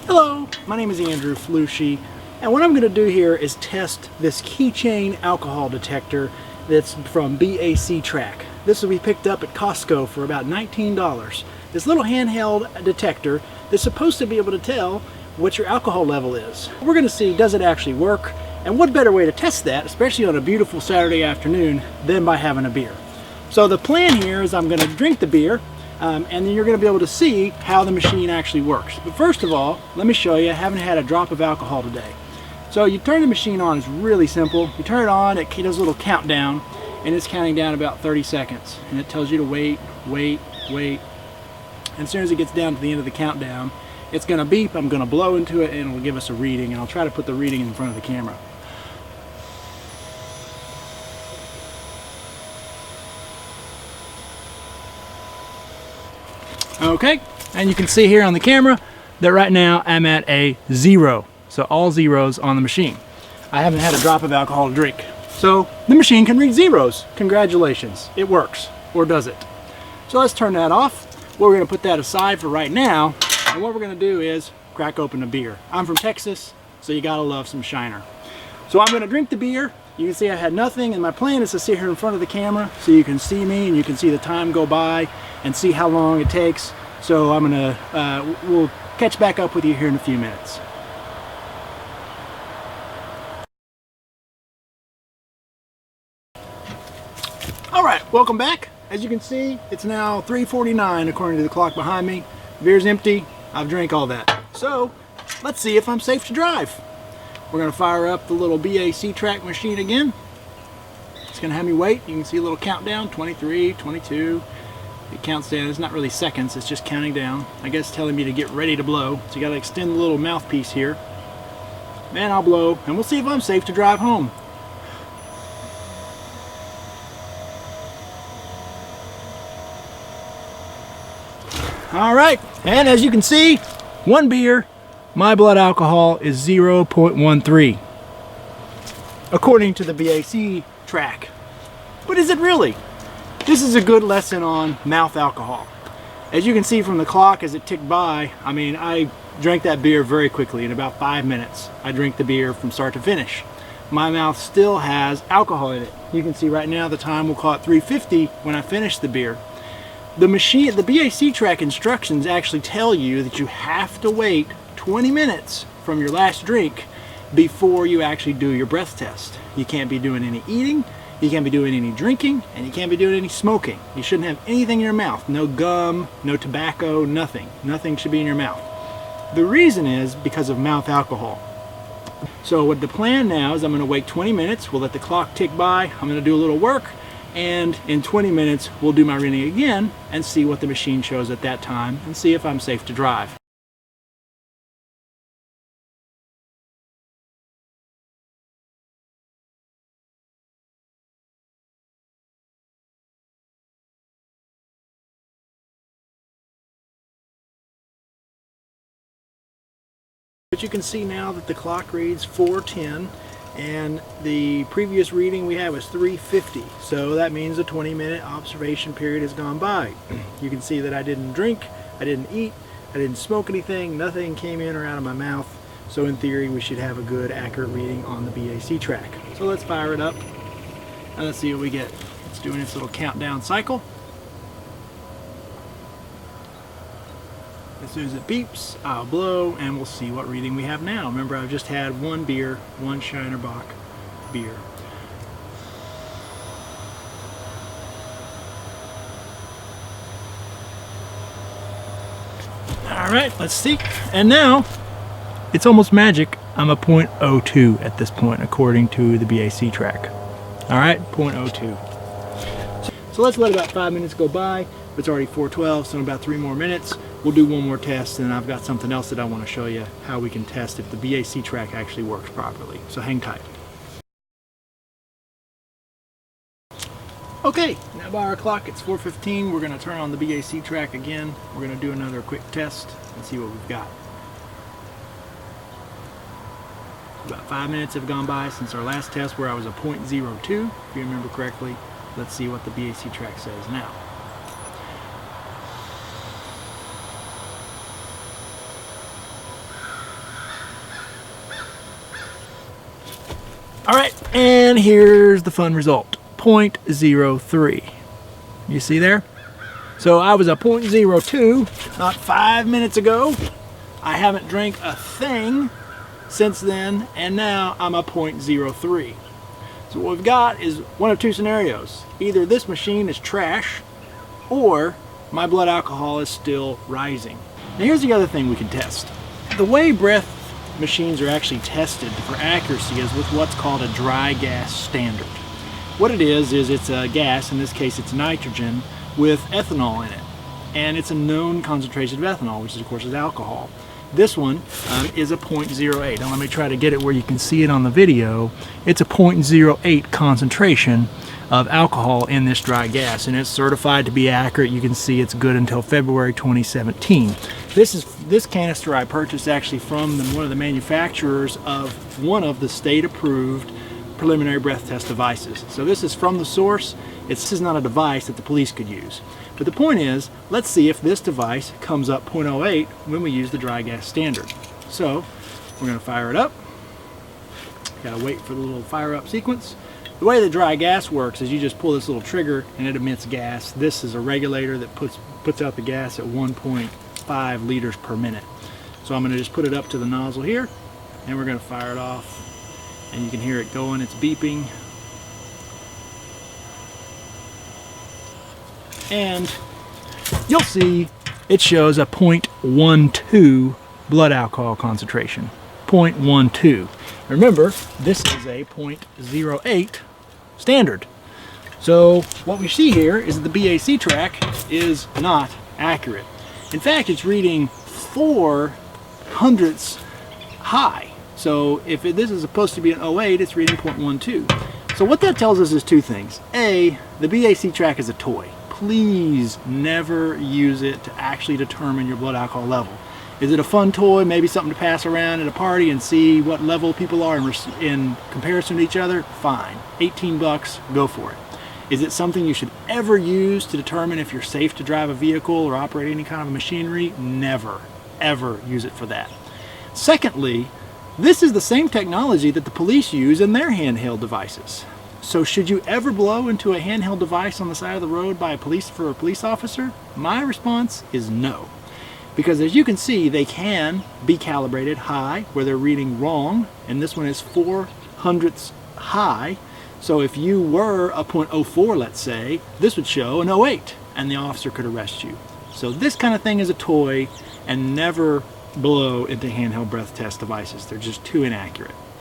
Hello, my name is Andrew Flushy, and what I'm going to do here is test this Keychain Alcohol Detector that's from BAC Track. This will be picked up at Costco for about $19. This little handheld detector that's supposed to be able to tell what your alcohol level is. We're going to see, does it actually work, and what better way to test that, especially on a beautiful Saturday afternoon, than by having a beer. So the plan here is I'm going to drink the beer, and then you're going to be able to see how the machine actually works. But first of all, let me show you. I haven't had a drop of alcohol today. So you turn the machine on, it's really simple. You turn it on, it does a little countdown, and it's counting down about 30 seconds. And it tells you to wait, wait, wait. And as soon as it gets down to the end of the countdown, it's going to beep, I'm going to blow into it, and it'll give us a reading. And I'll try to put the reading in front of the camera. Okay, and you can see here on the camera that right now I'm at a 0. So all zeros on the machine. I haven't had a drop of alcohol to drink. So the machine can read zeros. Congratulations, it works. Or does it? So let's turn that off. We're going to put that aside for right now. And what we're going to do is crack open a beer. I'm from Texas, so you gotta love some Shiner. So I'm going to drink the beer. You can see I had nothing, and my plan is to sit here in front of the camera so you can see me and you can see the time go by and see how long it takes. So I'm gonna, we'll catch back up with you here in a few minutes. All right, welcome back. As you can see, it's now 3:49 according to the clock behind me. The beer's empty, I've drank all that. So let's see if I'm safe to drive. We're gonna fire up the little BAC Track machine again. It's gonna have me wait. You can see a little countdown, 23, 22. It counts down. It's not really seconds, it's just counting down. I guess telling me to get ready to blow. So you gotta extend the little mouthpiece here. And I'll blow, and we'll see if I'm safe to drive home. All right, and as you can see, one beer, my blood alcohol is 0.13, according to the BAC Track. But is it really? This is a good lesson on mouth alcohol. As you can see from the clock as it ticked by, I mean, I drank that beer very quickly. In about 5 minutes, I drank the beer from start to finish. My mouth still has alcohol in it. You can see right now the time, we'll call it 3:50 when I finish the beer. The machine, the BAC Track instructions actually tell you that you have to wait 20 minutes from your last drink before you actually do your breath test. You can't be doing any eating, you can't be doing any drinking, and you can't be doing any smoking. You shouldn't have anything in your mouth. No gum, no tobacco, nothing. Nothing should be in your mouth. The reason is because of mouth alcohol. So what the plan now is I'm going to wait 20 minutes. We'll let the clock tick by. I'm going to do a little work. And in 20 minutes, we'll do my reading again and see what the machine shows at that time and see if I'm safe to drive. But you can see now that the clock reads 4:10 and the previous reading we had was 3:50. So that means a 20-minute observation period has gone by. You can see that I didn't drink, I didn't eat, I didn't smoke anything, nothing came in or out of my mouth. So in theory we should have a good accurate reading on the BAC Track. So let's fire it up and let's see what we get. It's doing its little countdown cycle. As soon as it beeps, I'll blow and we'll see what reading we have now. Remember, I've just had one beer, one Shiner Bock beer. All right, let's see. And now, it's almost magic. I'm a 0.02 at this point, according to the BAC Track. All right, 0.02. So let's let about 5 minutes go by. It's already 4:12, so in about 3 more minutes, we'll do one more test, and I've got something else that I want to show you how we can test if the BAC Track actually works properly. So hang tight. Okay, now by our clock, it's 4:15. We're going to turn on the BAC Track again. We're going to do another quick test and see what we've got. About 5 minutes have gone by since our last test where I was a 0.02, if you remember correctly. Let's see what the BAC Track says now. All right, and here's the fun result, 0.03. You see there? So I was a 0.02 not 5 minutes ago. I haven't drank a thing since then, and now I'm a 0.03. So what we've got is one of two scenarios. Either this machine is trash, or my blood alcohol is still rising. Now here's the other thing we can test. The way breath machines are actually tested for accuracy is with what's called a dry gas standard. What it is it's a gas, in this case it's nitrogen, with ethanol in it. And it's a known concentration of ethanol, which of course is alcohol. This one is a 0.08. Now let me try to get it where you can see it on the video. It's a 0.08 concentration of alcohol in this dry gas, and it's certified to be accurate. You can see it's good until February 2017. This canister I purchased actually from one of the manufacturers of one of the state-approved preliminary breath test devices. So this is from the source. This is not a device that the police could use. But the point is, let's see if this device comes up 0.08 when we use the dry gas standard. So we're going to fire it up. Gotta wait for the little fire up sequence. The way the dry gas works is you just pull this little trigger and it emits gas. This is a regulator that puts out the gas at 1.5 liters per minute. So I'm going to just put it up to the nozzle here, and we're going to fire it off. And you can hear it going, it's beeping. And you'll see it shows a 0.12 blood alcohol concentration. 0.12. Remember, this is a 0.08 standard. So what we see here is that the BAC track is not accurate. In fact, it's reading 4 hundredths high. So if this is supposed to be an 08, it's reading 0.12. So what that tells us is two things. A, the BAC track is a toy. Please never use it to actually determine your blood alcohol level. Is it a fun toy, maybe something to pass around at a party and see what level people are in comparison to each other? Fine. 18 bucks, go for it. Is it something you should ever use to determine if you're safe to drive a vehicle or operate any kind of machinery? Never, ever use it for that. Secondly, this is the same technology that the police use in their handheld devices. So should you ever blow into a handheld device on the side of the road for a police officer? My response is no. Because as you can see, they can be calibrated high where they're reading wrong, and this one is 4 hundredths high. So if you were a 0.04, let's say, this would show an 08, and the officer could arrest you. So this kind of thing is a toy, and never blow into handheld breath test devices. They're just too inaccurate.